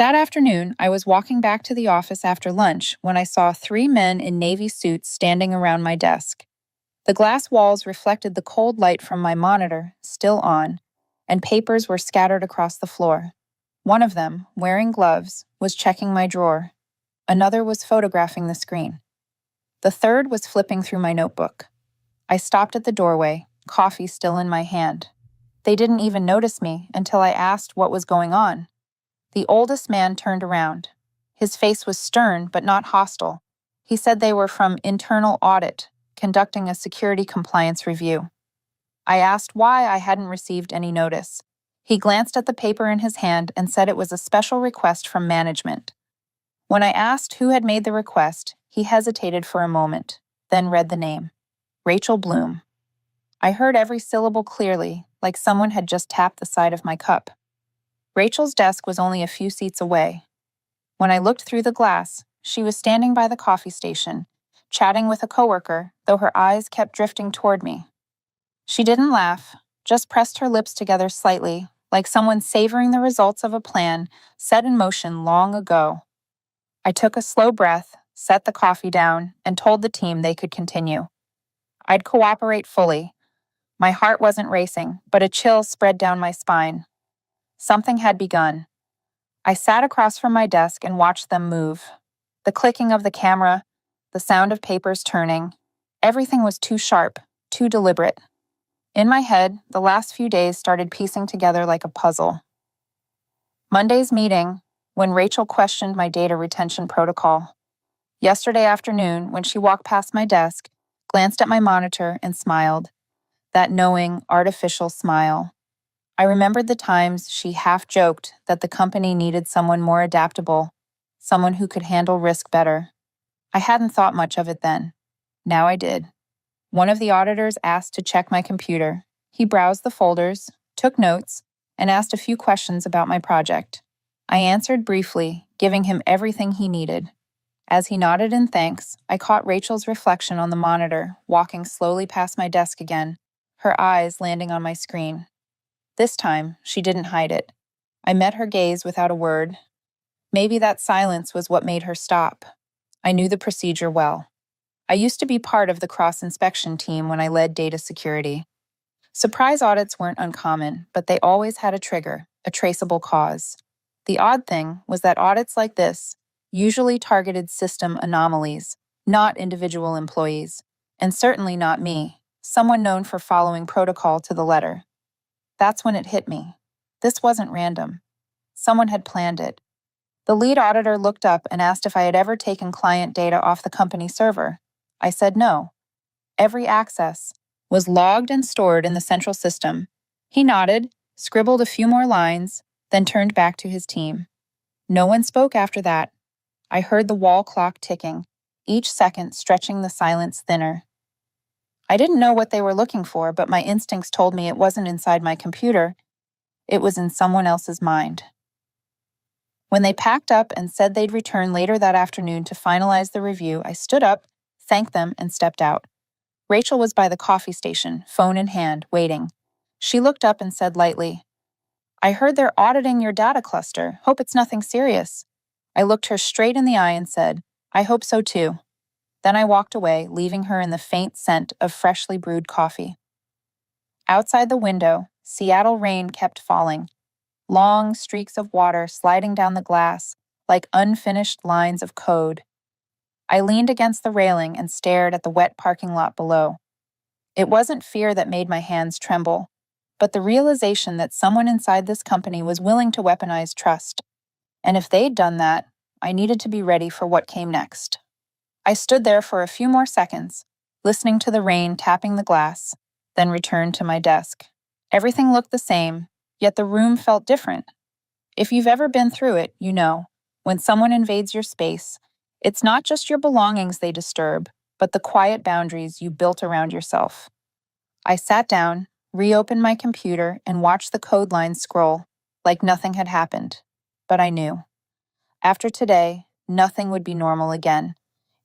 That afternoon, I was walking back to the office after lunch when I saw three men in navy suits standing around my desk. The glass walls reflected the cold light from my monitor, still on, and papers were scattered across the floor. One of them, wearing gloves, was checking my drawer. Another was photographing the screen. The third was flipping through my notebook. I stopped at the doorway, coffee still in my hand. They didn't even notice me until I asked what was going on. The oldest man turned around. His face was stern but not hostile. He said they were from internal audit, conducting a security compliance review. I asked why I hadn't received any notice. He glanced at the paper in his hand and said it was a special request from management. When I asked who had made the request, he hesitated for a moment, then read the name. Rachel Bloom. I heard every syllable clearly, like someone had just tapped the side of my cup. Rachel's desk was only a few seats away. When I looked through the glass, she was standing by the coffee station, chatting with a coworker, though her eyes kept drifting toward me. She didn't laugh, just pressed her lips together slightly, like someone savoring the results of a plan set in motion long ago. I took a slow breath, set the coffee down, and told the team they could continue. I'd cooperate fully. My heart wasn't racing, but a chill spread down my spine. Something had begun. I sat across from my desk and watched them move. The clicking of the camera, the sound of papers turning. Everything was too sharp, too deliberate. In my head, the last few days started piecing together like a puzzle. Monday's meeting, when Rachel questioned my data retention protocol. Yesterday afternoon, when she walked past my desk, glanced at my monitor and smiled. That knowing, artificial smile. I remembered the times she half-joked that the company needed someone more adaptable, someone who could handle risk better. I hadn't thought much of it then. Now I did. One of the auditors asked to check my computer. He browsed the folders, took notes, and asked a few questions about my project. I answered briefly, giving him everything he needed. As he nodded in thanks, I caught Rachel's reflection on the monitor, walking slowly past my desk again, her eyes landing on my screen. This time, she didn't hide it. I met her gaze without a word. Maybe that silence was what made her stop. I knew the procedure well. I used to be part of the cross-inspection team when I led data security. Surprise audits weren't uncommon, but they always had a trigger, a traceable cause. The odd thing was that audits like this usually targeted system anomalies, not individual employees, and certainly not me, someone known for following protocol to the letter. That's when it hit me. This wasn't random. Someone had planned it. The lead auditor looked up and asked if I had ever taken client data off the company server. I said no. Every access was logged and stored in the central system. He nodded, scribbled a few more lines, then turned back to his team. No one spoke after that. I heard the wall clock ticking, each second stretching the silence thinner. I didn't know what they were looking for, but my instincts told me it wasn't inside my computer. It was in someone else's mind. When they packed up and said they'd return later that afternoon to finalize the review, I stood up, thanked them, and stepped out. Rachel was by the coffee station, phone in hand, waiting. She looked up and said lightly, "I heard they're auditing your data cluster. Hope it's nothing serious." I looked her straight in the eye and said, "I hope so too." Then I walked away, leaving her in the faint scent of freshly brewed coffee. Outside the window, Seattle rain kept falling, long streaks of water sliding down the glass like unfinished lines of code. I leaned against the railing and stared at the wet parking lot below. It wasn't fear that made my hands tremble, but the realization that someone inside this company was willing to weaponize trust. And if they'd done that, I needed to be ready for what came next. I stood there for a few more seconds, listening to the rain tapping the glass, then returned to my desk. Everything looked the same, yet the room felt different. If you've ever been through it, you know, when someone invades your space, it's not just your belongings they disturb, but the quiet boundaries you built around yourself. I sat down, reopened my computer, and watched the code lines scroll, like nothing had happened. But I knew. After today, nothing would be normal again.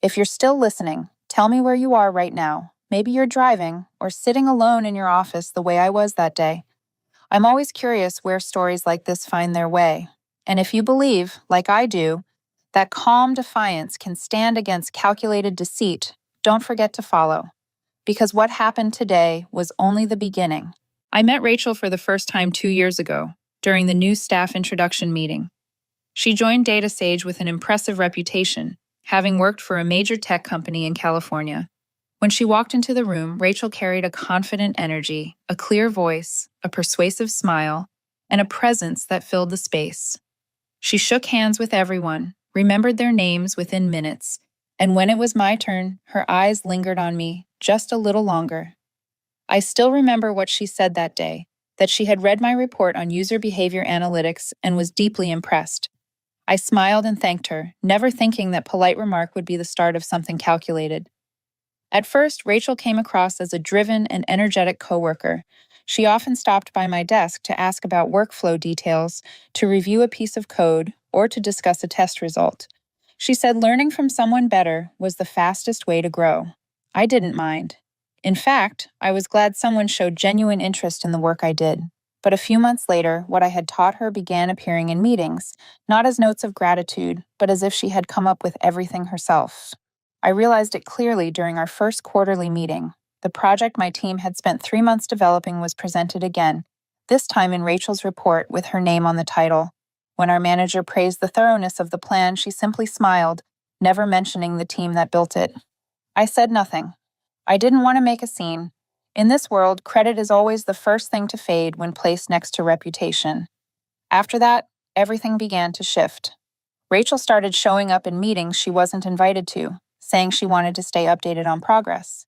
If you're still listening, tell me where you are right now. Maybe you're driving or sitting alone in your office the way I was that day. I'm always curious where stories like this find their way. And if you believe, like I do, that calm defiance can stand against calculated deceit, don't forget to follow. Because what happened today was only the beginning. I met Rachel for the first time 2 years ago, during the new staff introduction meeting. She joined DataSage with an impressive reputation, having worked for a major tech company in California. When she walked into the room, Rachel carried a confident energy, a clear voice, a persuasive smile, and a presence that filled the space. She shook hands with everyone, remembered their names within minutes, and when it was my turn, her eyes lingered on me just a little longer. I still remember what she said that day, that she had read my report on user behavior analytics and was deeply impressed. I smiled and thanked her, never thinking that polite remark would be the start of something calculated. At first, Rachel came across as a driven and energetic coworker. She often stopped by my desk to ask about workflow details, to review a piece of code, or to discuss a test result. She said learning from someone better was the fastest way to grow. I didn't mind. In fact, I was glad someone showed genuine interest in the work I did. But a few months later, what I had taught her began appearing in meetings, not as notes of gratitude, but as if she had come up with everything herself. I realized it clearly during our first quarterly meeting. The project my team had spent 3 months developing was presented again, this time in Rachel's report with her name on the title. When our manager praised the thoroughness of the plan, she simply smiled, never mentioning the team that built it. I said nothing. I didn't want to make a scene. In this world, credit is always the first thing to fade when placed next to reputation. After that, everything began to shift. Rachel started showing up in meetings she wasn't invited to, saying she wanted to stay updated on progress.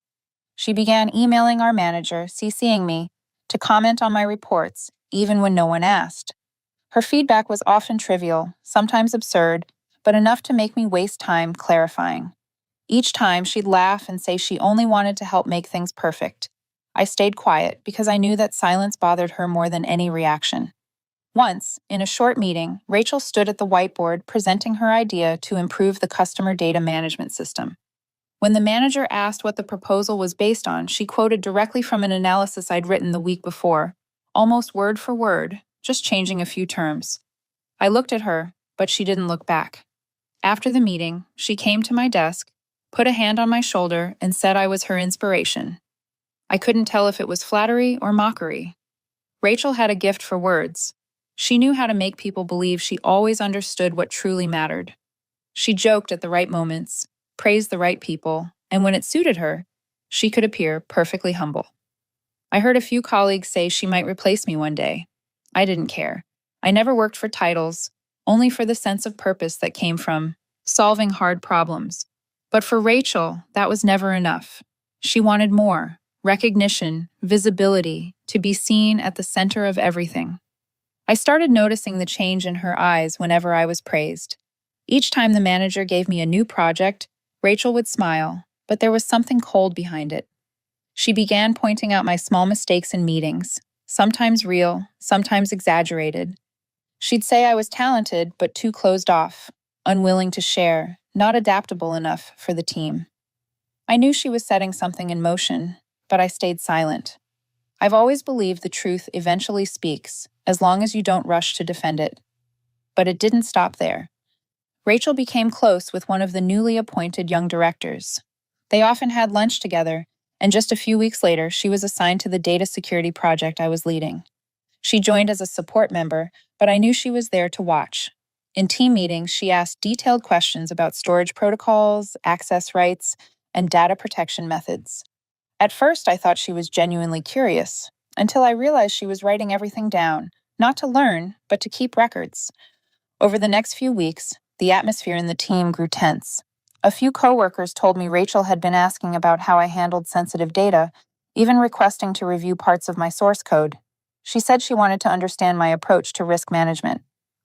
She began emailing our manager, CCing me, to comment on my reports, even when no one asked. Her feedback was often trivial, sometimes absurd, but enough to make me waste time clarifying. Each time, she'd laugh and say she only wanted to help make things perfect. I stayed quiet because I knew that silence bothered her more than any reaction. Once, in a short meeting, Rachel stood at the whiteboard presenting her idea to improve the customer data management system. When the manager asked what the proposal was based on, she quoted directly from an analysis I'd written the week before, almost word for word, just changing a few terms. I looked at her, but she didn't look back. After the meeting, she came to my desk, put a hand on my shoulder, and said I was her inspiration. I couldn't tell if it was flattery or mockery. Rachel had a gift for words. She knew how to make people believe she always understood what truly mattered. She joked at the right moments, praised the right people, and when it suited her, she could appear perfectly humble. I heard a few colleagues say she might replace me one day. I didn't care. I never worked for titles, only for the sense of purpose that came from solving hard problems. But for Rachel, that was never enough. She wanted more: recognition, visibility, to be seen at the center of everything. I started noticing the change in her eyes whenever I was praised. Each time the manager gave me a new project, Rachel would smile, but there was something cold behind it. She began pointing out my small mistakes in meetings, sometimes real, sometimes exaggerated. She'd say I was talented but too closed off, unwilling to share, not adaptable enough for the team. I knew she was setting something in motion, but I stayed silent. I've always believed the truth eventually speaks, as long as you don't rush to defend it. But it didn't stop there. Rachel became close with one of the newly appointed young directors. They often had lunch together, and just a few weeks later, she was assigned to the data security project I was leading. She joined as a support member, but I knew she was there to watch. In team meetings, she asked detailed questions about storage protocols, access rights, and data protection methods. At first, I thought she was genuinely curious, until I realized she was writing everything down, not to learn, but to keep records. Over the next few weeks, the atmosphere in the team grew tense. A few coworkers told me Rachel had been asking about how I handled sensitive data, even requesting to review parts of my source code. She said she wanted to understand my approach to risk management.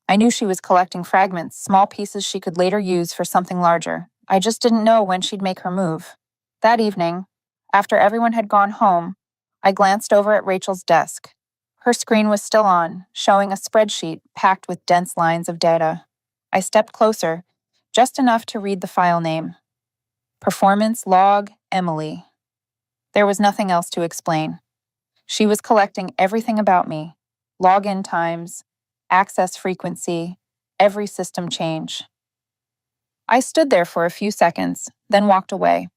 I knew she was collecting fragments, small pieces she could later use for something larger. I just didn't know when she'd make her move. That evening, after everyone had gone home, I glanced over at Rachel's desk. Her screen was still on, showing a spreadsheet packed with dense lines of data. I stepped closer, just enough to read the file name. Performance Log Emily. There was nothing else to explain. She was collecting everything about me: login times, access frequency, every system change. I stood there for a few seconds, then walked away.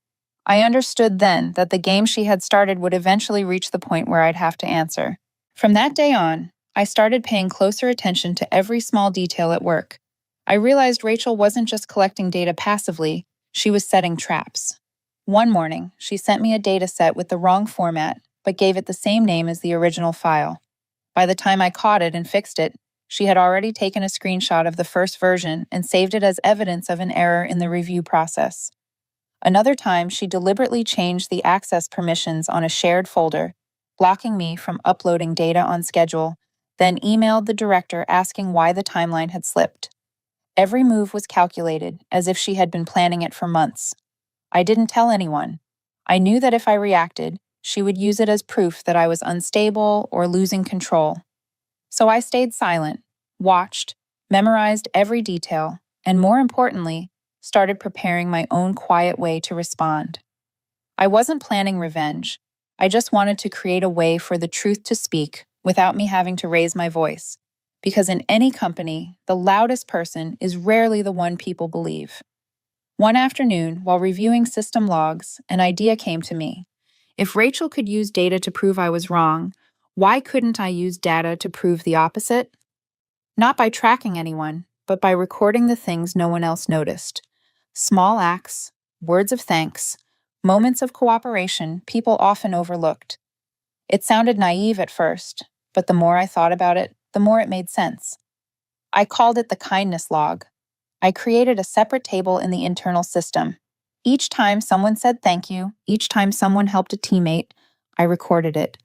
I understood then that the game she had started would eventually reach the point where I'd have to answer. From that day on, I started paying closer attention to every small detail at work. I realized Rachel wasn't just collecting data passively, she was setting traps. One morning, she sent me a data set with the wrong format, but gave it the same name as the original file. By the time I caught it and fixed it, she had already taken a screenshot of the first version and saved it as evidence of an error in the review process. Another time, she deliberately changed the access permissions on a shared folder, blocking me from uploading data on schedule, then emailed the director asking why the timeline had slipped. Every move was calculated, as if she had been planning it for months. I didn't tell anyone. I knew that if I reacted, she would use it as proof that I was unstable or losing control. So I stayed silent, watched, memorized every detail, and more importantly, started preparing my own quiet way to respond. I wasn't planning revenge. I just wanted to create a way for the truth to speak without me having to raise my voice. Because in any company, the loudest person is rarely the one people believe. One afternoon, while reviewing system logs, an idea came to me. If Rachel could use data to prove I was wrong, why couldn't I use data to prove the opposite? Not by tracking anyone, but by recording the things no one else noticed. Small acts, words of thanks, moments of cooperation people often overlooked. It sounded naive at first, but the more I thought about it, the more it made sense. I called it the kindness log. I created a separate table in the internal system. Each time someone said thank you, each time someone helped a teammate, I recorded it.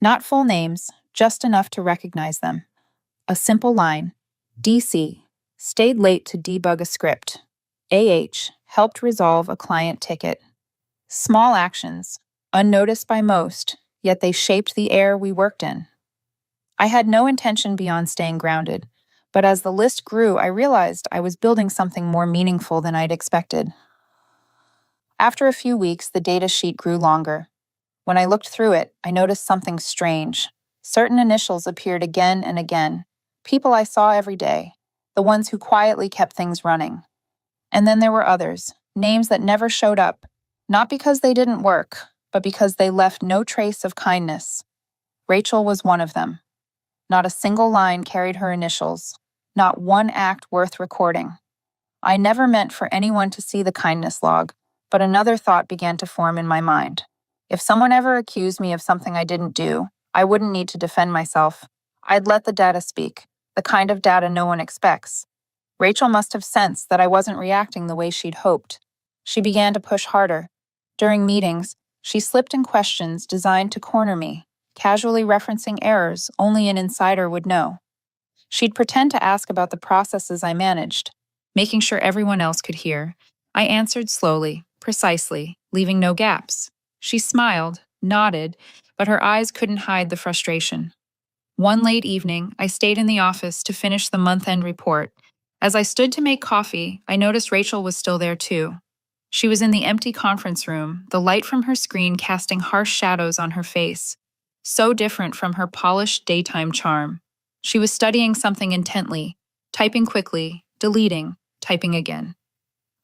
Not full names, just enough to recognize them. A simple line. DC, stayed late to debug a script. AH, helped resolve a client ticket. Small actions, unnoticed by most, yet they shaped the air we worked in. I had no intention beyond staying grounded, but as the list grew, I realized I was building something more meaningful than I'd expected. After a few weeks, the data sheet grew longer. When I looked through it, I noticed something strange. Certain initials appeared again and again. People I saw every day, the ones who quietly kept things running. And then there were others, names that never showed up, not because they didn't work, but because they left no trace of kindness. Rachel was one of them. Not a single line carried her initials, not one act worth recording. I never meant for anyone to see the kindness log, but another thought began to form in my mind. If someone ever accused me of something I didn't do, I wouldn't need to defend myself. I'd let the data speak, the kind of data no one expects. Rachel must have sensed that I wasn't reacting the way she'd hoped. She began to push harder. During meetings, she slipped in questions designed to corner me, casually referencing errors only an insider would know. She'd pretend to ask about the processes I managed, making sure everyone else could hear. I answered slowly, precisely, leaving no gaps. She smiled, nodded, but her eyes couldn't hide the frustration. One late evening, I stayed in the office to finish the month-end report. As I stood to make coffee, I noticed Rachel was still there too. She was in the empty conference room, the light from her screen casting harsh shadows on her face, so different from her polished daytime charm. She was studying something intently, typing quickly, deleting, typing again.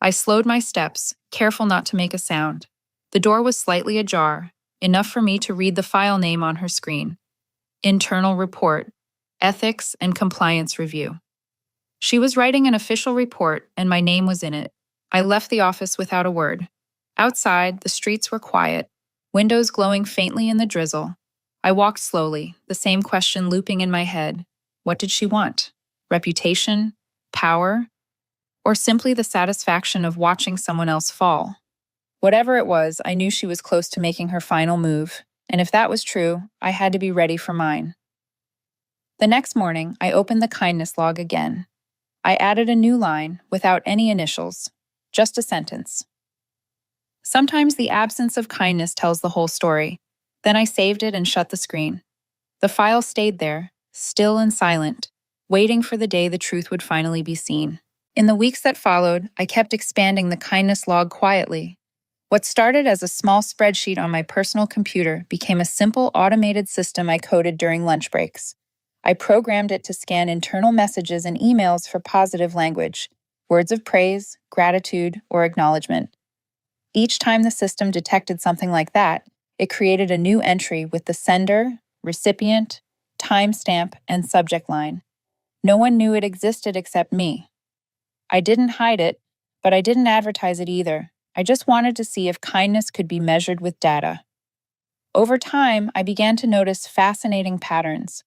I slowed my steps, careful not to make a sound. The door was slightly ajar, enough for me to read the file name on her screen. Internal Report, Ethics and Compliance Review. She was writing an official report, and my name was in it. I left the office without a word. Outside, the streets were quiet, windows glowing faintly in the drizzle. I walked slowly, the same question looping in my head. What did she want? Reputation? Power? Or simply the satisfaction of watching someone else fall? Whatever it was, I knew she was close to making her final move, and if that was true, I had to be ready for mine. The next morning, I opened the kindness log again. I added a new line without any initials, just a sentence. Sometimes the absence of kindness tells the whole story. Then I saved it and shut the screen. The file stayed there, still and silent, waiting for the day the truth would finally be seen. In the weeks that followed, I kept expanding the kindness log quietly. What started as a small spreadsheet on my personal computer became a simple automated system I coded during lunch breaks. I programmed it to scan internal messages and emails for positive language, words of praise, gratitude, or acknowledgement. Each time the system detected something like that, it created a new entry with the sender, recipient, timestamp, and subject line. No one knew it existed except me. I didn't hide it, but I didn't advertise it either. I just wanted to see if kindness could be measured with data. Over time, I began to notice fascinating patterns.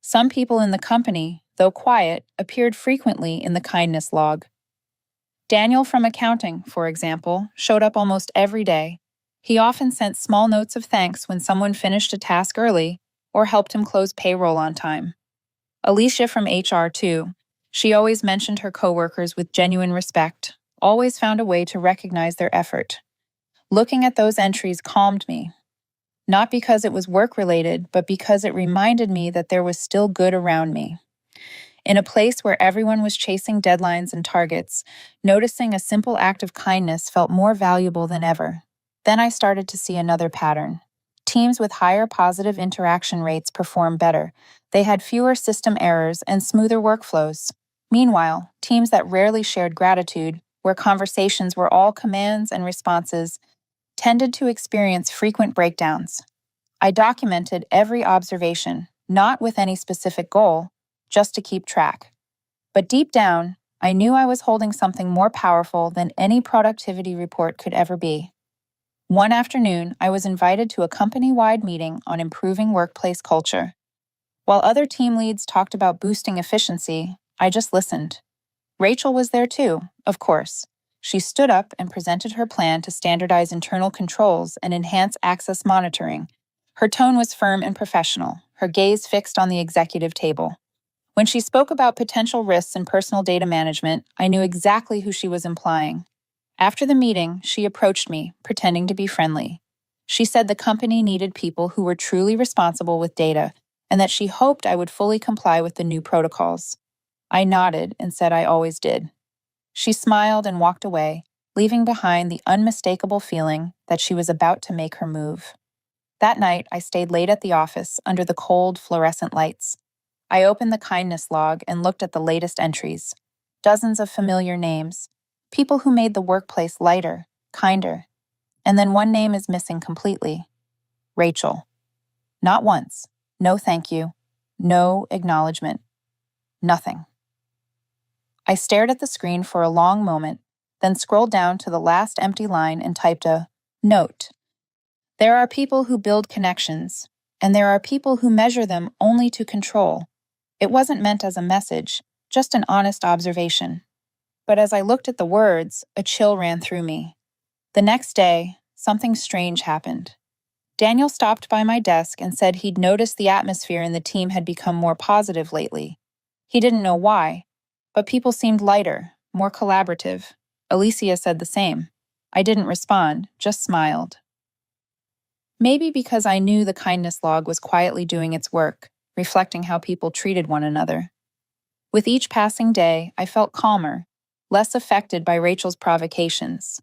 Some people in the company, though quiet, appeared frequently in the kindness log. Daniel from accounting, for example, showed up almost every day. He often sent small notes of thanks when someone finished a task early or helped him close payroll on time. Alicia from HR, too. She always mentioned her coworkers with genuine respect, always found a way to recognize their effort. Looking at those entries calmed me, not because it was work-related, but because it reminded me that there was still good around me. In a place where everyone was chasing deadlines and targets, noticing a simple act of kindness felt more valuable than ever. Then I started to see another pattern. Teams with higher positive interaction rates perform better. They had fewer system errors and smoother workflows. Meanwhile, teams that rarely shared gratitude, where conversations were all commands and responses, tended to experience frequent breakdowns. I documented every observation, not with any specific goal, just to keep track. But deep down, I knew I was holding something more powerful than any productivity report could ever be. One afternoon, I was invited to a company-wide meeting on improving workplace culture. While other team leads talked about boosting efficiency, I just listened. Rachel was there too, of course. She stood up and presented her plan to standardize internal controls and enhance access monitoring. Her tone was firm and professional, her gaze fixed on the executive table. When she spoke about potential risks in personal data management, I knew exactly who she was implying. After the meeting, she approached me, pretending to be friendly. She said the company needed people who were truly responsible with data, and that she hoped I would fully comply with the new protocols. I nodded and said I always did. She smiled and walked away, leaving behind the unmistakable feeling that she was about to make her move. That night, I stayed late at the office under the cold, fluorescent lights. I opened the kindness log and looked at the latest entries. Dozens of familiar names, people who made the workplace lighter, kinder. And then one name is missing completely. Rachel. Not once. No thank you. No acknowledgement. Nothing. I stared at the screen for a long moment, then scrolled down to the last empty line and typed a note. There are people who build connections, and there are people who measure them only to control. It wasn't meant as a message, just an honest observation. But as I looked at the words, a chill ran through me. The next day, something strange happened. Daniel stopped by my desk and said he'd noticed the atmosphere in the team had become more positive lately. He didn't know why, but people seemed lighter, more collaborative. Alicia said the same. I didn't respond, just smiled. Maybe because I knew the kindness log was quietly doing its work, reflecting how people treated one another. With each passing day, I felt calmer, less affected by Rachel's provocations.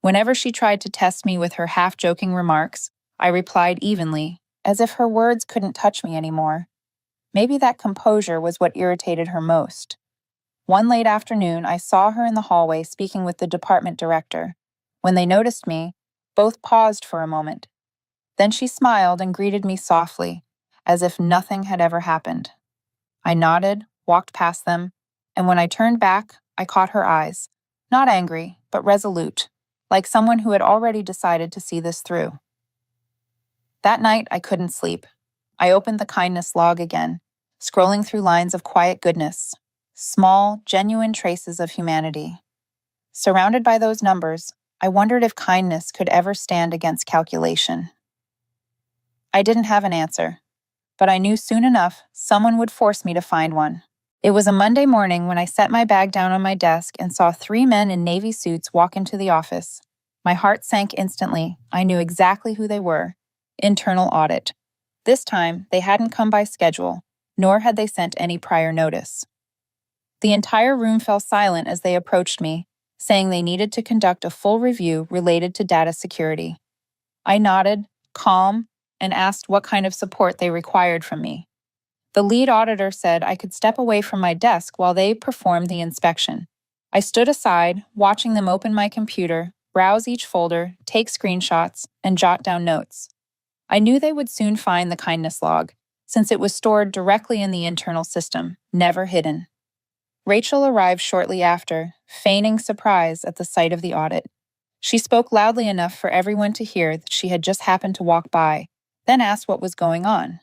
Whenever she tried to test me with her half-joking remarks, I replied evenly, as if her words couldn't touch me anymore. Maybe that composure was what irritated her most. One late afternoon, I saw her in the hallway speaking with the department director. When they noticed me, both paused for a moment. Then she smiled and greeted me softly, as if nothing had ever happened. I nodded, walked past them, and when I turned back, I caught her eyes, not angry, but resolute, like someone who had already decided to see this through. That night, I couldn't sleep. I opened the kindness log again, scrolling through lines of quiet goodness, small, genuine traces of humanity. Surrounded by those numbers, I wondered if kindness could ever stand against calculation. I didn't have an answer, but I knew soon enough someone would force me to find one. It was a Monday morning when I set my bag down on my desk and saw 3 men in navy suits walk into the office. My heart sank instantly. I knew exactly who they were. Internal audit. This time, they hadn't come by schedule, nor had they sent any prior notice. The entire room fell silent as they approached me, saying they needed to conduct a full review related to data security. I nodded, calm, and asked what kind of support they required from me. The lead auditor said I could step away from my desk while they performed the inspection. I stood aside, watching them open my computer, browse each folder, take screenshots, and jot down notes. I knew they would soon find the kindness log, since it was stored directly in the internal system, never hidden. Rachel arrived shortly after, feigning surprise at the sight of the audit. She spoke loudly enough for everyone to hear that she had just happened to walk by, then asked what was going on.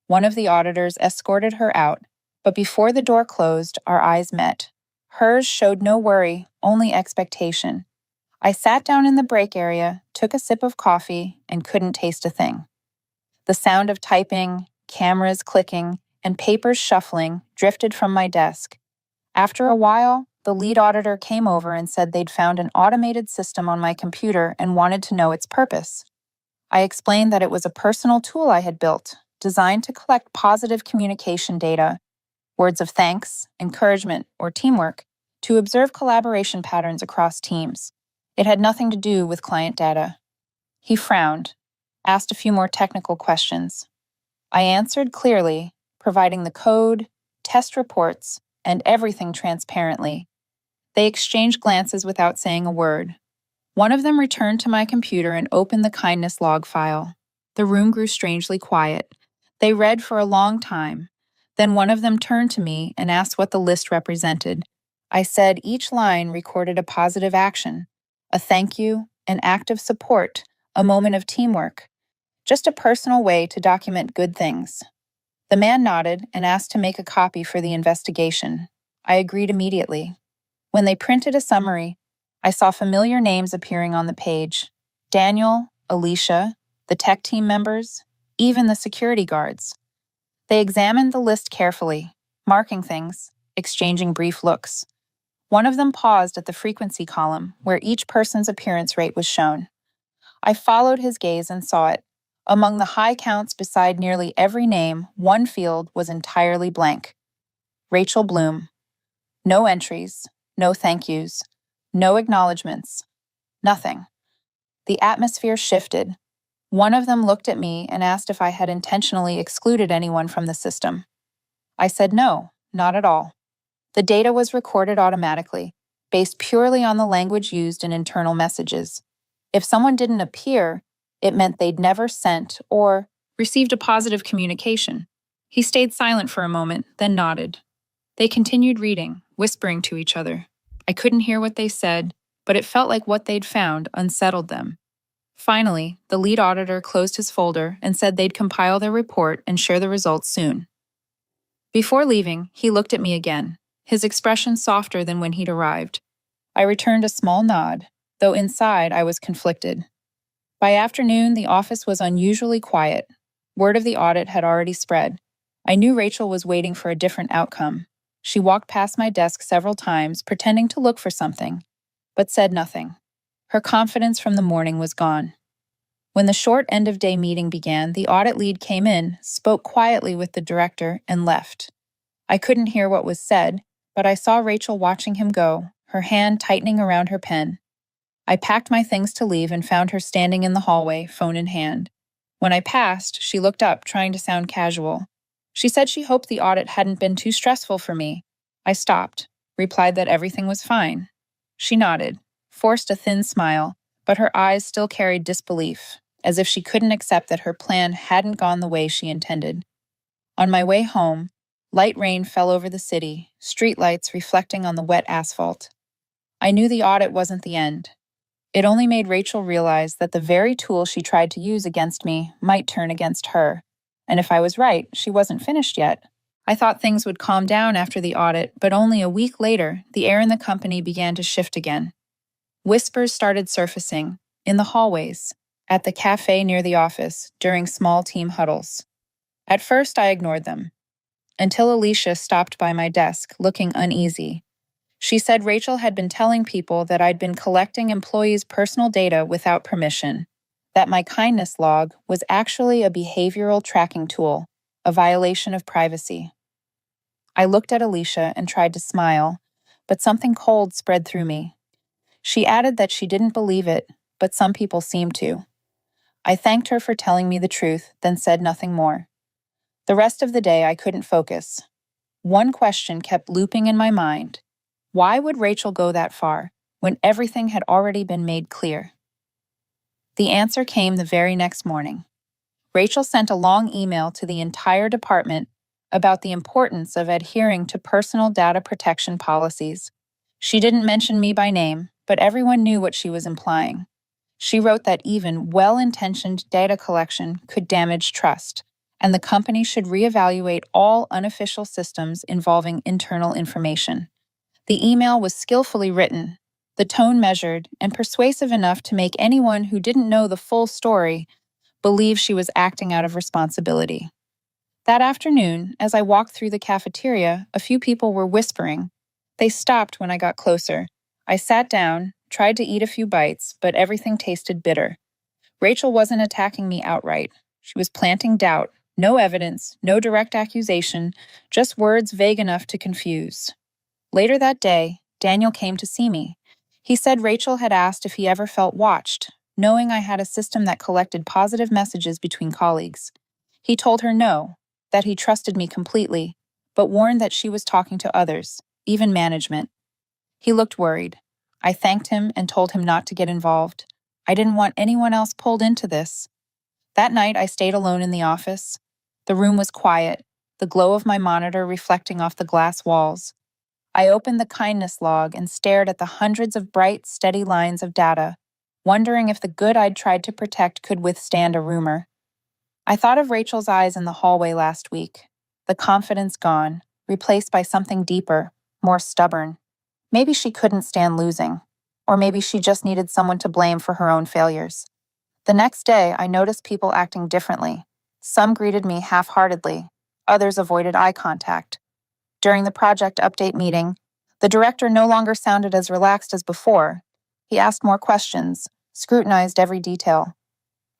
One of the auditors escorted her out, but before the door closed, our eyes met. Hers showed no worry, only expectation. I sat down in the break area, took a sip of coffee, and couldn't taste a thing. The sound of typing, cameras clicking, and papers shuffling drifted from my desk. After a while, the lead auditor came over and said they'd found an automated system on my computer and wanted to know its purpose. I explained that it was a personal tool I had built, designed to collect positive communication data, words of thanks, encouragement, or teamwork, to observe collaboration patterns across teams. It had nothing to do with client data. He frowned, asked a few more technical questions. I answered clearly, providing the code, test reports, and everything transparently. They exchanged glances without saying a word. One of them returned to my computer and opened the kindness log file. The room grew strangely quiet. They read for a long time. Then one of them turned to me and asked what the list represented. I said each line recorded a positive action, a thank you, an act of support, a moment of teamwork, just a personal way to document good things. The man nodded and asked to make a copy for the investigation. I agreed immediately. When they printed a summary, I saw familiar names appearing on the page. Daniel, Alicia, the tech team members, even the security guards. They examined the list carefully, marking things, exchanging brief looks. One of them paused at the frequency column, where each person's appearance rate was shown. I followed his gaze and saw it. Among the high counts beside nearly every name, one field was entirely blank. Rachel Bloom. No entries, no thank yous, no acknowledgments, nothing. The atmosphere shifted. One of them looked at me and asked if I had intentionally excluded anyone from the system. I said no, not at all. The data was recorded automatically, based purely on the language used in internal messages. If someone didn't appear, it meant they'd never sent or received a positive communication. He stayed silent for a moment, then nodded. They continued reading, whispering to each other. I couldn't hear what they said, but it felt like what they'd found unsettled them. Finally, the lead auditor closed his folder and said they'd compile their report and share the results soon. Before leaving, he looked at me again, his expression softer than when he'd arrived. I returned a small nod, though inside I was conflicted. By afternoon, the office was unusually quiet. Word of the audit had already spread. I knew Rachel was waiting for a different outcome. She walked past my desk several times, pretending to look for something, but said nothing. Her confidence from the morning was gone. When the short end-of-day meeting began, the audit lead came in, spoke quietly with the director, and left. I couldn't hear what was said, but I saw Rachel watching him go, her hand tightening around her pen. I packed my things to leave and found her standing in the hallway, phone in hand. When I passed, she looked up, trying to sound casual. She said she hoped the audit hadn't been too stressful for me. I stopped, replied that everything was fine. She nodded, forced a thin smile, but her eyes still carried disbelief, as if she couldn't accept that her plan hadn't gone the way she intended. On my way home, light rain fell over the city, streetlights reflecting on the wet asphalt. I knew the audit wasn't the end. It only made Rachel realize that the very tool she tried to use against me might turn against her. And if I was right, she wasn't finished yet. I thought things would calm down after the audit, but only a week later, the air in the company began to shift again. Whispers started surfacing, in the hallways, at the cafe near the office, during small team huddles. At first, I ignored them, until Alicia stopped by my desk, looking uneasy. She said Rachel had been telling people that I'd been collecting employees' personal data without permission, that my kindness log was actually a behavioral tracking tool, a violation of privacy. I looked at Alicia and tried to smile, but something cold spread through me. She added that she didn't believe it, but some people seemed to. I thanked her for telling me the truth, then said nothing more. The rest of the day, I couldn't focus. One question kept looping in my mind. Why would Rachel go that far when everything had already been made clear? The answer came the very next morning. Rachel sent a long email to the entire department about the importance of adhering to personal data protection policies. She didn't mention me by name, but everyone knew what she was implying. She wrote that even well-intentioned data collection could damage trust, and the company should reevaluate all unofficial systems involving internal information. The email was skillfully written, the tone measured, and persuasive enough to make anyone who didn't know the full story believe she was acting out of responsibility. That afternoon, as I walked through the cafeteria, a few people were whispering. They stopped when I got closer. I sat down, tried to eat a few bites, but everything tasted bitter. Rachel wasn't attacking me outright. She was planting doubt. No evidence, no direct accusation, just words vague enough to confuse. Later that day, Daniel came to see me. He said Rachel had asked if he ever felt watched, knowing I had a system that collected positive messages between colleagues. He told her no, that he trusted me completely, but warned that she was talking to others, even management. He looked worried. I thanked him and told him not to get involved. I didn't want anyone else pulled into this. That night, I stayed alone in the office. The room was quiet, the glow of my monitor reflecting off the glass walls. I opened the kindness log and stared at the hundreds of bright, steady lines of data, wondering if the good I'd tried to protect could withstand a rumor. I thought of Rachel's eyes in the hallway last week, the confidence gone, replaced by something deeper, more stubborn. Maybe she couldn't stand losing, or maybe she just needed someone to blame for her own failures. The next day, I noticed people acting differently. Some greeted me half-heartedly, others avoided eye contact. During the project update meeting, the director no longer sounded as relaxed as before. He asked more questions, scrutinized every detail.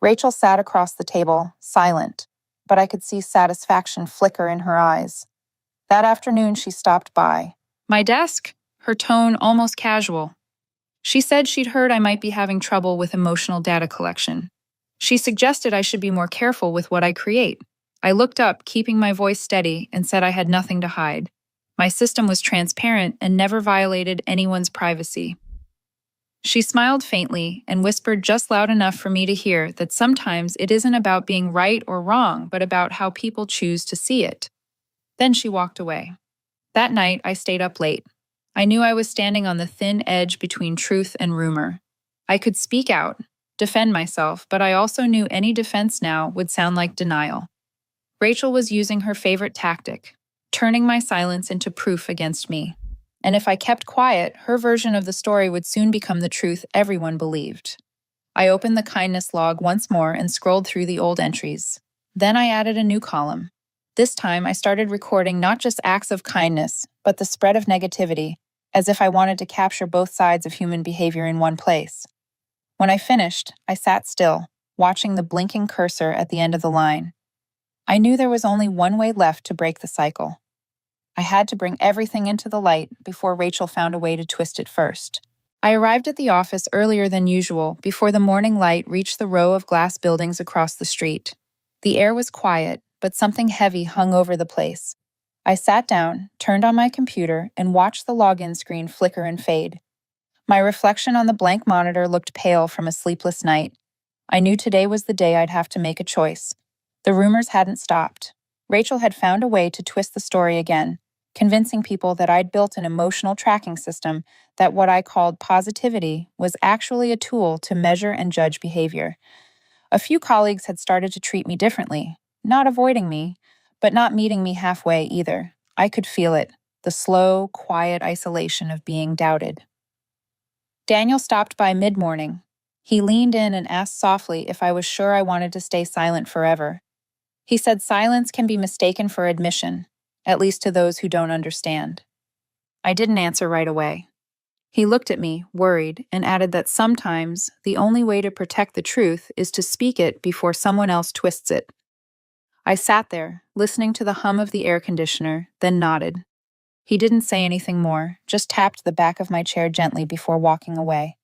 Rachel sat across the table, silent, but I could see satisfaction flicker in her eyes. That afternoon, she stopped by my desk, her tone almost casual. She said she'd heard I might be having trouble with emotional data collection. She suggested I should be more careful with what I create. I looked up, keeping my voice steady, and said I had nothing to hide. My system was transparent and never violated anyone's privacy. She smiled faintly and whispered just loud enough for me to hear that sometimes it isn't about being right or wrong, but about how people choose to see it. Then she walked away. That night, I stayed up late. I knew I was standing on the thin edge between truth and rumor. I could speak out, defend myself, but I also knew any defense now would sound like denial. Rachel was using her favorite tactic, turning my silence into proof against me. And if I kept quiet, her version of the story would soon become the truth everyone believed. I opened the kindness log once more and scrolled through the old entries. Then I added a new column. This time, I started recording not just acts of kindness, but the spread of negativity, as if I wanted to capture both sides of human behavior in one place. When I finished, I sat still, watching the blinking cursor at the end of the line. I knew there was only one way left to break the cycle. I had to bring everything into the light before Rachel found a way to twist it first. I arrived at the office earlier than usual, before the morning light reached the row of glass buildings across the street. The air was quiet, but something heavy hung over the place. I sat down, turned on my computer, and watched the login screen flicker and fade. My reflection on the blank monitor looked pale from a sleepless night. I knew today was the day I'd have to make a choice. The rumors hadn't stopped. Rachel had found a way to twist the story again, convincing people that I'd built an emotional tracking system, that what I called positivity was actually a tool to measure and judge behavior. A few colleagues had started to treat me differently, not avoiding me, but not meeting me halfway either. I could feel it, the slow, quiet isolation of being doubted. Daniel stopped by mid-morning. He leaned in and asked softly if I was sure I wanted to stay silent forever. He said silence can be mistaken for admission, at least to those who don't understand. I didn't answer right away. He looked at me, worried, and added that sometimes the only way to protect the truth is to speak it before someone else twists it. I sat there, listening to the hum of the air conditioner, then nodded. He didn't say anything more, just tapped the back of my chair gently before walking away.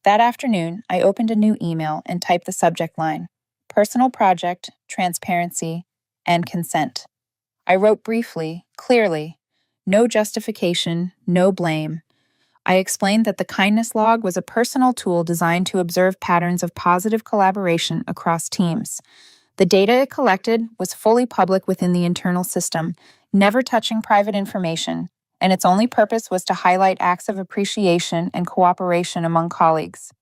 That afternoon, I opened a new email and typed the subject line: personal project, transparency, and consent. I wrote briefly, clearly, no justification, no blame. I explained that the kindness log was a personal tool designed to observe patterns of positive collaboration across teams. The data it collected was fully public within the internal system, never touching private information, and its only purpose was to highlight acts of appreciation and cooperation among colleagues.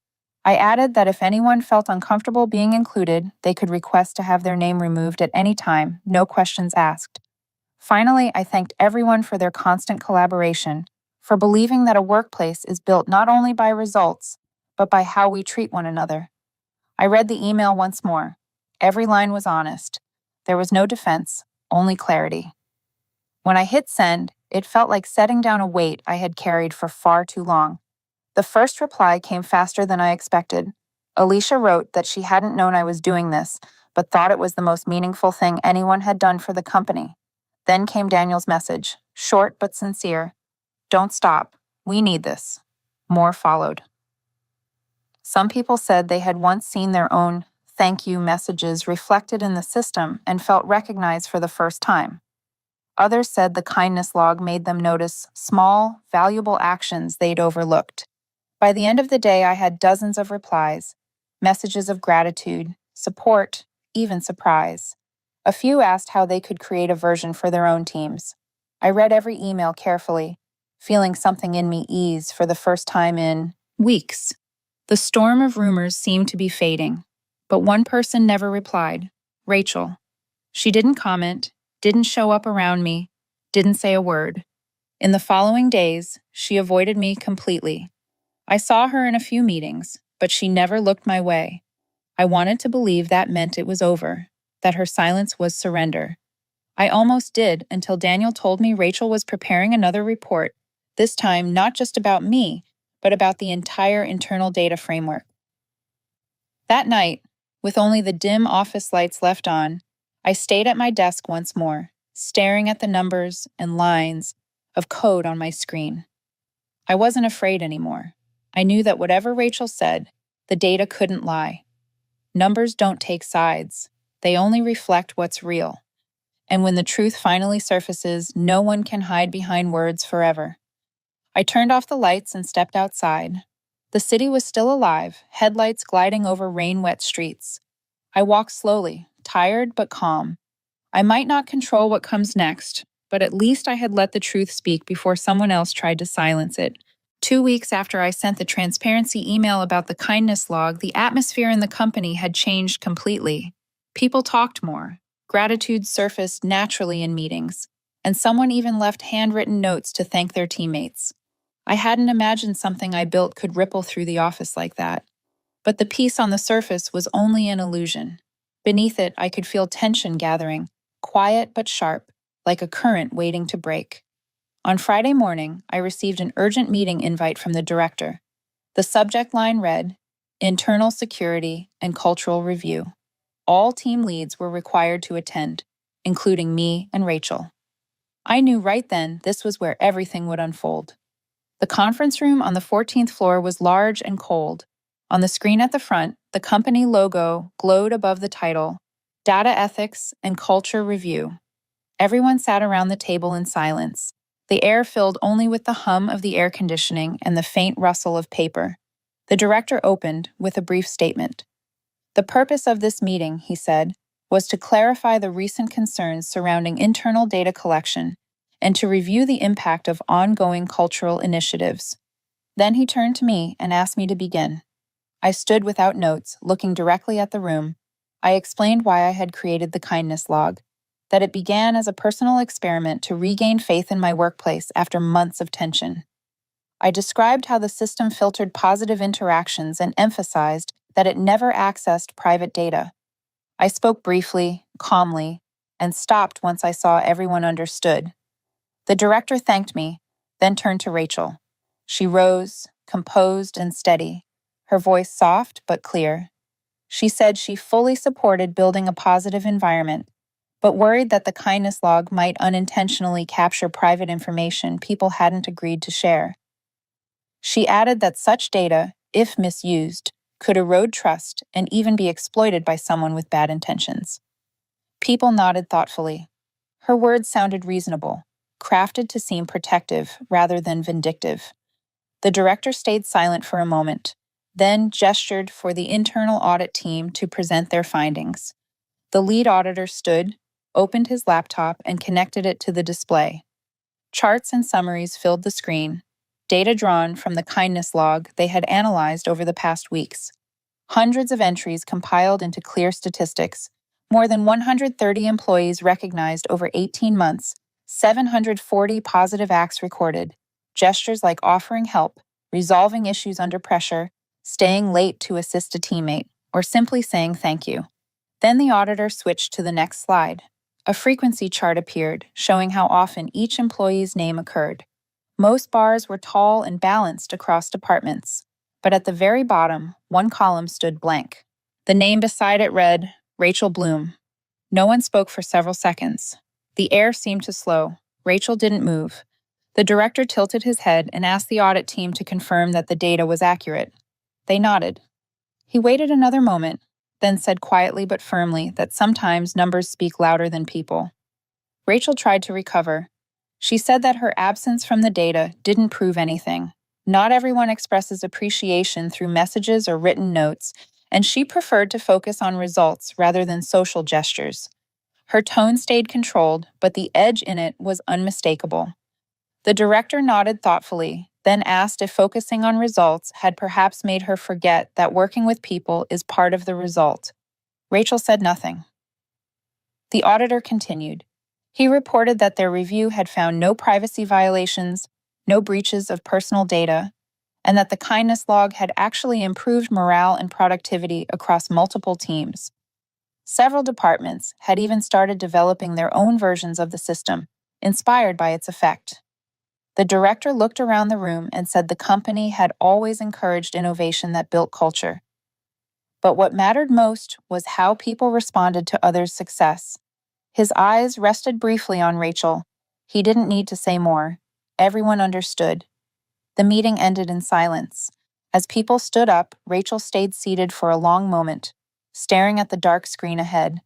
I added that if anyone felt uncomfortable being included, they could request to have their name removed at any time, no questions asked. Finally, I thanked everyone for their constant collaboration, for believing that a workplace is built not only by results, but by how we treat one another. I read the email once more. Every line was honest. There was no defense, only clarity. When I hit send, it felt like setting down a weight I had carried for far too long. The first reply came faster than I expected. Alicia wrote that she hadn't known I was doing this, but thought it was the most meaningful thing anyone had done for the company. Then came Daniel's message, short but sincere. Don't stop. We need this. More followed. Some people said they had once seen their own thank you messages reflected in the system and felt recognized for the first time. Others said the kindness log made them notice small, valuable actions they'd overlooked. By the end of the day, I had dozens of replies, messages of gratitude, support, even surprise. A few asked how they could create a version for their own teams. I read every email carefully, feeling something in me ease for the first time in weeks. The storm of rumors seemed to be fading, but one person never replied, Rachel. She didn't comment, didn't show up around me, didn't say a word. In the following days, she avoided me completely. I saw her in a few meetings, but she never looked my way. I wanted to believe that meant it was over, that her silence was surrender. I almost did until Daniel told me Rachel was preparing another report, this time not just about me, but about the entire internal data framework. That night, with only the dim office lights left on, I stayed at my desk once more, staring at the numbers and lines of code on my screen. I wasn't afraid anymore. I knew that whatever Rachel said, the data couldn't lie. Numbers don't take sides. They only reflect what's real. And when the truth finally surfaces, no one can hide behind words forever. I turned off the lights and stepped outside. The city was still alive, headlights gliding over rain-wet streets. I walked slowly, tired but calm. I might not control what comes next, but at least I had let the truth speak before someone else tried to silence it. 2 weeks after I sent the transparency email about the kindness log, the atmosphere in the company had changed completely. People talked more. Gratitude surfaced naturally in meetings, and someone even left handwritten notes to thank their teammates. I hadn't imagined something I built could ripple through the office like that. But the peace on the surface was only an illusion. Beneath it, I could feel tension gathering, quiet but sharp, like a current waiting to break. On Friday morning, I received an urgent meeting invite from the director. The subject line read, Internal Security and Cultural Review. All team leads were required to attend, including me and Rachel. I knew right then this was where everything would unfold. The conference room on the 14th floor was large and cold. On the screen at the front, the company logo glowed above the title, Data Ethics and Culture Review. Everyone sat around the table in silence, the air filled only with the hum of the air conditioning and the faint rustle of paper. The director opened with a brief statement. The purpose of this meeting, he said, was to clarify the recent concerns surrounding internal data collection and to review the impact of ongoing cultural initiatives. Then he turned to me and asked me to begin. I stood without notes, looking directly at the room. I explained why I had created the kindness log, that it began as a personal experiment to regain faith in my workplace after months of tension. I described how the system filtered positive interactions and emphasized that it never accessed private data. I spoke briefly, calmly, and stopped once I saw everyone understood. The director thanked me, then turned to Rachel. She rose, composed and steady, her voice soft but clear. She said she fully supported building a positive environment, but worried that the kindness log might unintentionally capture private information people hadn't agreed to share. She added that such data, if misused, could erode trust and even be exploited by someone with bad intentions. People nodded thoughtfully. Her words sounded reasonable, crafted to seem protective rather than vindictive. The director stayed silent for a moment, then gestured for the internal audit team to present their findings. The lead auditor stood, opened his laptop, and connected it to the display. Charts and summaries filled the screen, data drawn from the kindness log they had analyzed over the past weeks. Hundreds of entries compiled into clear statistics. More than 130 employees recognized over 18 months, 740 positive acts recorded. Gestures like offering help, resolving issues under pressure, staying late to assist a teammate, or simply saying thank you. Then the auditor switched to the next slide. A frequency chart appeared, showing how often each employee's name occurred. Most bars were tall and balanced across departments, but at the very bottom, one column stood blank. The name beside it read, Rachel Bloom. No one spoke for several seconds. The air seemed to slow. Rachel didn't move. The director tilted his head and asked the audit team to confirm that the data was accurate. They nodded. He waited another moment, then said quietly but firmly that sometimes numbers speak louder than people. Rachel tried to recover. She said that her absence from the data didn't prove anything. Not everyone expresses appreciation through messages or written notes, and she preferred to focus on results rather than social gestures. Her tone stayed controlled, but the edge in it was unmistakable. The director nodded thoughtfully, then asked if focusing on results had perhaps made her forget that working with people is part of the result. Rachel said nothing. The auditor continued. He reported that their review had found no privacy violations, no breaches of personal data, and that the kindness log had actually improved morale and productivity across multiple teams. Several departments had even started developing their own versions of the system, inspired by its effect. The director looked around the room and said the company had always encouraged innovation that built culture. But what mattered most was how people responded to others' success. His eyes rested briefly on Rachel. He didn't need to say more. Everyone understood. The meeting ended in silence. As people stood up, Rachel stayed seated for a long moment, staring at the dark screen ahead.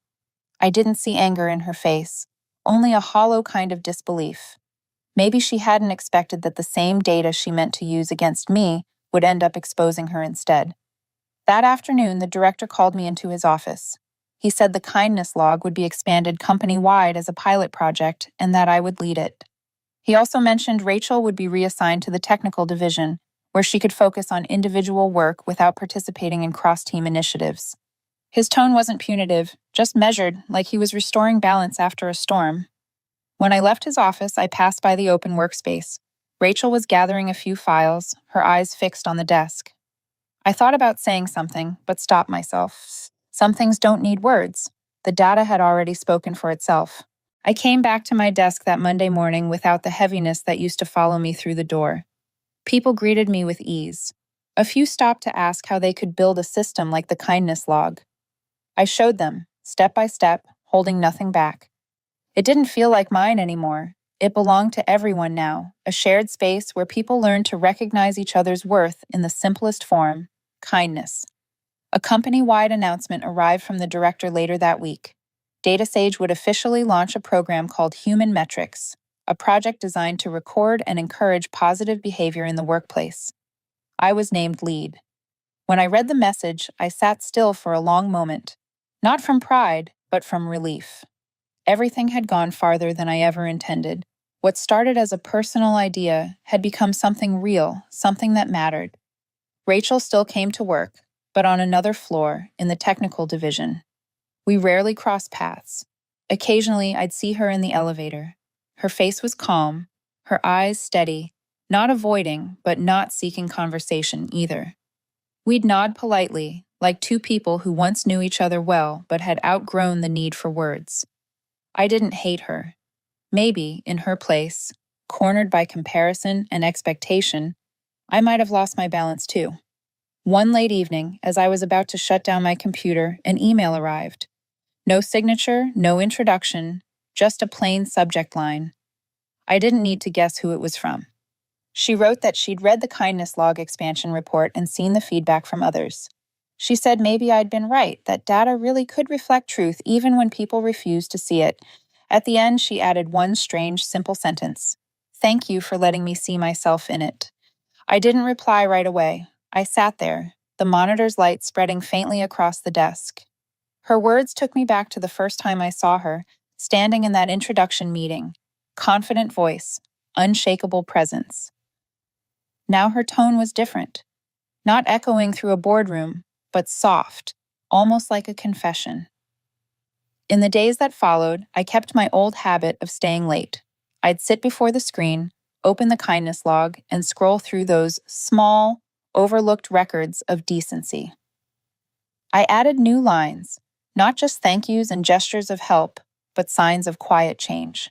I didn't see anger in her face, only a hollow kind of disbelief. Maybe she hadn't expected that the same data she meant to use against me would end up exposing her instead. That afternoon, the director called me into his office. He said the kindness log would be expanded company-wide as a pilot project and that I would lead it. He also mentioned Rachel would be reassigned to the technical division, where she could focus on individual work without participating in cross-team initiatives. His tone wasn't punitive, just measured, like he was restoring balance after a storm. When I left his office, I passed by the open workspace. Rachel was gathering a few files, her eyes fixed on the desk. I thought about saying something, but stopped myself. Some things don't need words. The data had already spoken for itself. I came back to my desk that Monday morning without the heaviness that used to follow me through the door. People greeted me with ease. A few stopped to ask how they could build a system like the kindness log. I showed them, step by step, holding nothing back. It didn't feel like mine anymore. It belonged to everyone now, a shared space where people learned to recognize each other's worth in the simplest form, kindness. A company-wide announcement arrived from the director later that week. DataSage would officially launch a program called Human Metrics, a project designed to record and encourage positive behavior in the workplace. I was named lead. When I read the message, I sat still for a long moment, not from pride, but from relief. Everything had gone farther than I ever intended. What started as a personal idea had become something real, something that mattered. Rachel still came to work, but on another floor, in the technical division. We rarely crossed paths. Occasionally, I'd see her in the elevator. Her face was calm, her eyes steady, not avoiding, but not seeking conversation either. We'd nod politely, like two people who once knew each other well but had outgrown the need for words. I didn't hate her. Maybe, in her place, cornered by comparison and expectation, I might have lost my balance too. One late evening, as I was about to shut down my computer, an email arrived. No signature, no introduction, just a plain subject line. I didn't need to guess who it was from. She wrote that she'd read the kindness log expansion report and seen the feedback from others. She said maybe I'd been right, that data really could reflect truth even when people refused to see it. At the end, she added one strange, simple sentence. Thank you for letting me see myself in it. I didn't reply right away. I sat there, the monitor's light spreading faintly across the desk. Her words took me back to the first time I saw her, standing in that introduction meeting. Confident voice, unshakable presence. Now her tone was different, not echoing through a boardroom, but soft, almost like a confession. In the days that followed, I kept my old habit of staying late. I'd sit before the screen, open the kindness log, and scroll through those small, overlooked records of decency. I added new lines, not just thank yous and gestures of help, but signs of quiet change.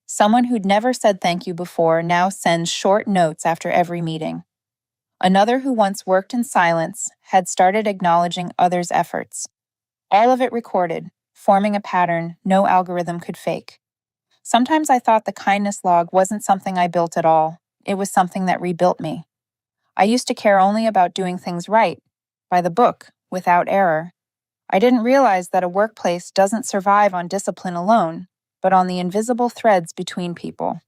Someone who'd never said thank you before now sends short notes after every meeting. Another who once worked in silence had started acknowledging others' efforts. All of it recorded, forming a pattern no algorithm could fake. Sometimes I thought the kindness log wasn't something I built at all. It was something that rebuilt me. I used to care only about doing things right, by the book, without error. I didn't realize that a workplace doesn't survive on discipline alone, but on the invisible threads between people.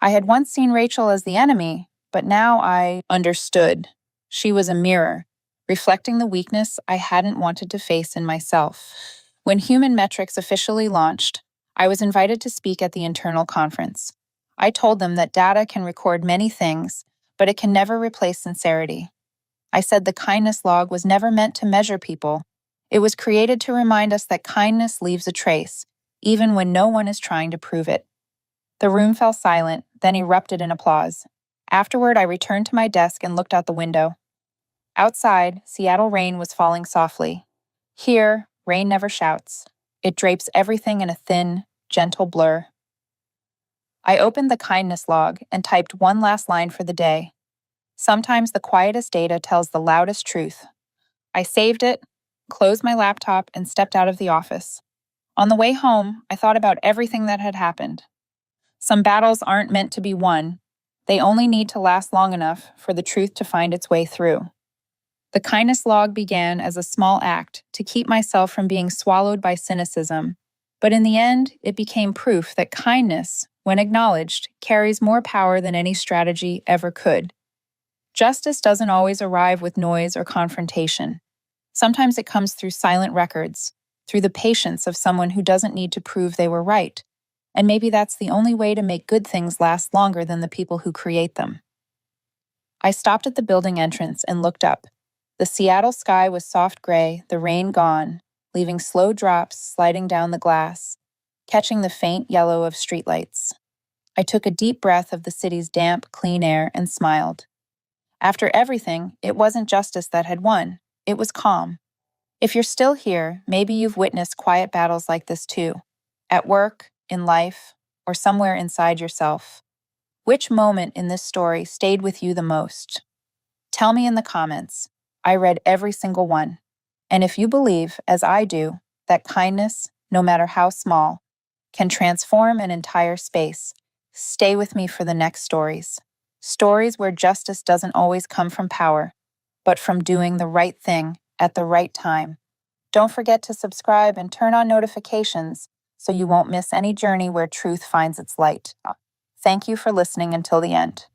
I had once seen Rachel as the enemy, but now I understood. She was a mirror, reflecting the weakness I hadn't wanted to face in myself. When Human Metrics officially launched, I was invited to speak at the internal conference. I told them that data can record many things, but it can never replace sincerity. I said the kindness log was never meant to measure people. It was created to remind us that kindness leaves a trace, even when no one is trying to prove it. The room fell silent, then erupted in applause. Afterward, I returned to my desk and looked out the window. Outside, Seattle rain was falling softly. Here, rain never shouts. It drapes everything in a thin, gentle blur. I opened the kindness log and typed one last line for the day. Sometimes the quietest data tells the loudest truth. I saved it, closed my laptop, and stepped out of the office. On the way home, I thought about everything that had happened. Some battles aren't meant to be won. They only need to last long enough for the truth to find its way through. The kindness log began as a small act to keep myself from being swallowed by cynicism, but in the end, it became proof that kindness, when acknowledged, carries more power than any strategy ever could. Justice doesn't always arrive with noise or confrontation. Sometimes it comes through silent records, through the patience of someone who doesn't need to prove they were right. And maybe that's the only way to make good things last longer than the people who create them. I stopped at the building entrance and looked up. The Seattle sky was soft gray, the rain gone, leaving slow drops sliding down the glass, catching the faint yellow of streetlights. I took a deep breath of the city's damp, clean air and smiled. After everything, it wasn't justice that had won. It was calm. If you're still here, maybe you've witnessed quiet battles like this too. At work, in life, or somewhere inside yourself. Which moment in this story stayed with you the most? Tell me in the comments. I read every single one. And if you believe, as I do, that kindness, no matter how small, can transform an entire space, stay with me for the next stories. Stories where justice doesn't always come from power, but from doing the right thing at the right time. Don't forget to subscribe and turn on notifications so you won't miss any journey where truth finds its light. Thank you for listening until the end.